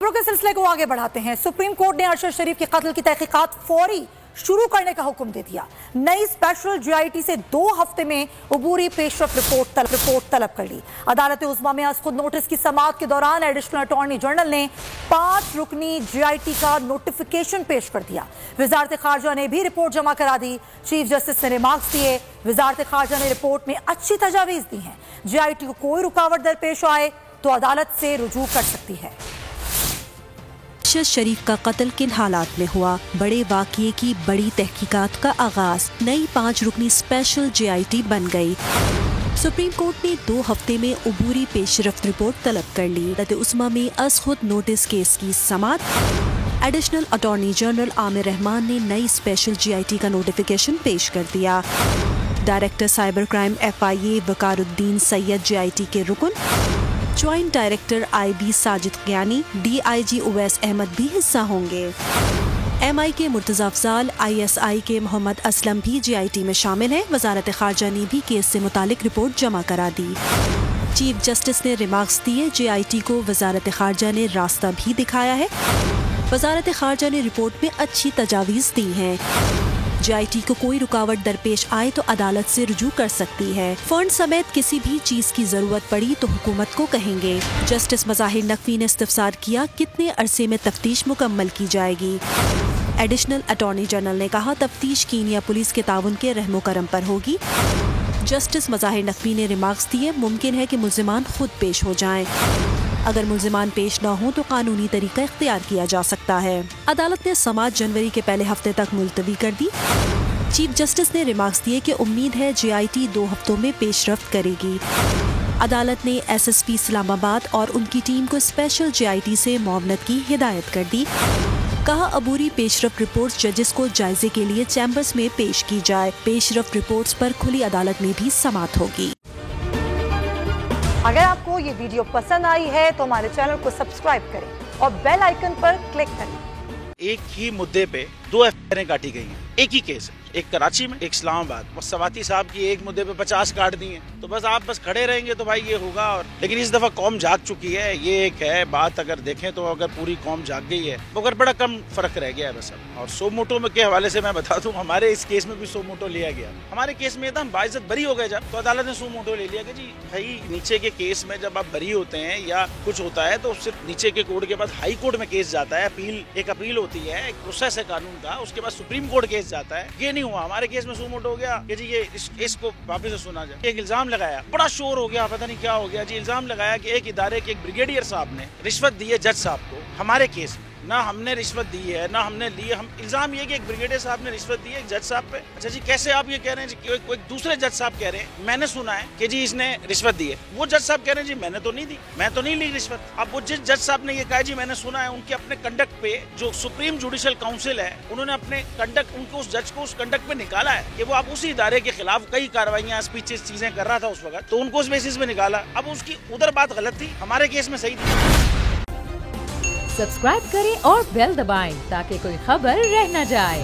खबरों के सिलसिले को आगे बढ़ाते हैं। सुप्रीम कोर्ट ने अरशद शरीफ के कत्ल की तहकीकात फौरी शुरू करने का हुक्म दे दिया। नई स्पेशल जीआईटी से 2 हफ्ते में अबूरी पेशरफ रिपोर्ट तलब कर ली। अदालत उज़्मा में खुद नोटिस की समाअत के दौरान एडिशनल अटॉर्नी जनरल ने 5 रुकनी जीआईटी का नोटिफिकेशन पेश कर दिया। वजारत खारजा ने भी रिपोर्ट जमा करा दी। चीफ जस्टिस ने रिमार्क्स दिए। वजारत खारजा ने रिपोर्ट में अच्छी तजावीज़ दी हैं। जीआईटी को कोई रुकावट दरपेश आए तो अदालत से रुजू कर सकती है। अरशद शरीफ का कत्ल किन हालात में हुआ, बड़े वाक़ये की बड़ी तहकीकात का आगाज, नई 5 रुकनी स्पेशल जीआईटी बन गई। सुप्रीम कोर्ट ने 2 हफ्ते में अबूरी पेशरफ्त रिपोर्ट तलब कर ली। अदालत उज़्मा में खुद नोटिस केस की समाअत। Additional attorney general Aamir Rehman ने नई स्पेशल जीआईटी का नोटिफिकेशन पेश कर दिया। Director cyber crime FIA Waqaruddin Syed JIT के रुकन, ज्वाइंट डायरेक्टर IB साजिद ज्ञानी, DIG उवैस अहमद भी हिस्सा होंगे। MI के मुर्तज़ा अफजाल, ISI के मोहम्मद असलम भी जीआईटी में शामिल हैं। वजारत खारजा ने भी केस से मुतालिक रिपोर्ट जमा करा दी। चीफ जस्टिस ने रिमार्क्स दिए। जीआईटी को वजारत खारजा ने रास्ता भी दिखाया है। वजारत खारजा ने रिपोर्ट में अच्छी तजावीज़ दी हैं। जीआईटी को कोई रुकावट दरपेश आए तो अदालत से रुजू कर सकती है। फंड समेत किसी भी चीज की जरूरत पड़ी तो हुकूमत को कहेंगे। जस्टिस मज़ाहिर नकवी ने इस्तफसार किया, कितने अरसे में तफ्तीश मुकम्मल की जाएगी। एडिशनल अटॉर्नी जनरल ने कहा, तफ्तीश कीनिया पुलिस के ताउन के रहमो करम पर होगी। जस्टिस मज़ाहिर नकवी ने रिमार्क्स दिए, मुमकिन है कि मुल्जिमान खुद पेश हो जाएं। अगर मुल्जिमान पेश न हो तो कानूनी तरीका इख्तियार किया जा सकता है। अदालत ने समाअत जनवरी के पहले हफ्ते तक मुलतवी कर दी। चीफ जस्टिस ने रिमार्क्स दिए कि उम्मीद है जीआईटी 2 हफ्तों में पेशरफ्त करेगी। अदालत ने SSP इस्लामाबाद और उनकी टीम को स्पेशल जीआईटी से मुआवनत की हिदायत कर दी। कहा, अबूरी पेशरफ्त रिपोर्ट्स जजेस को जायजे के लिए चैम्बर्स में पेश की जाए। पेशरफ्त रिपोर्ट्स पर खुली अदालत में भी समाअत होगी। अगर आपको ये वीडियो पसंद आई है तो हमारे चैनल को सब्सक्राइब करें और बेल आइकन पर क्लिक करें। एक ही मुद्दे पे 2 FIR काटी गई हैं। एक ही केस है, एक कराची में, एक इस्लामाबाद। सवाती साहब की एक मुद्दे पे 50 काट दी हैं। तो बस आप बस खड़े रहेंगे तो भाई ये होगा। और लेकिन इस दफा कौम जाग चुकी है, ये एक है बात। अगर देखें तो अगर पूरी कौम जाग गई है मगर बड़ा कम फर्क रह गया है बस अब। और सो मोटो के हवाले से मैं बता दूं, हमारे इस केस में भी सो मोटो लिया गया। हमारे केस में था हम बाइज्जत बरी हो गए जब, तो अदालत ने सो मोटो ले लिया कि जी भाई नीचे के केस में जब आप बरी होते हैं या कुछ होता है तो सिर्फ नीचे के कोर्ट के बाद हाई कोर्ट में केस जाता है। एक अपील होती है, एक प्रोसेस है कानून का, उसके बाद सुप्रीम कोर्ट केस जाता है। ये नहीं हुआ हमारे केस में। सुमोट हो गया कि जी ये इस केस को वापस से सुना जाए। एक इल्जाम लगाया, बड़ा शोर हो गया, पता नहीं क्या हो गया जी। इल्जाम लगाया कि एक इदारे के एक ब्रिगेडियर साहब ने रिश्वत दी है जज साहब को। हमारे केस में ना हमने रिश्वत दी है ना हमने ली। हम इल्जाम ये कि एक ब्रिगेडियर साहब ने रिश्वत दी है एक जज साहब पे। अच्छा जी, कैसे आप ये कह रहे हैं जी? कोई दूसरे जज साहब कह रहे हैं मैंने सुना है कि जी इसने रिश्वत दी है। वो जज साहब कह रहे हैं जी मैंने तो नहीं दी, मैं तो नहीं ली रिश्वत। अब वो जिस जज साहब ने ये कहा जी मैंने सुना है, उनके अपने कंडक्ट पे जो सुप्रीम जुडिशल काउंसिल है उन्होंने अपने कंडक्ट, उनको उस जज को उस कंडक्ट पे निकाला है कि वो आप उसी इदारे के खिलाफ कई कार्रवाइयां, स्पीचेस, चीजें कर रहा था उस वक्त, तो उनको उस बेसिस पे निकाला। अब उसकी उधर बात गलत थी, हमारे केस में सही थी। सब्सक्राइब करें और बेल दबाएं ताकि कोई खबर रह न जाए।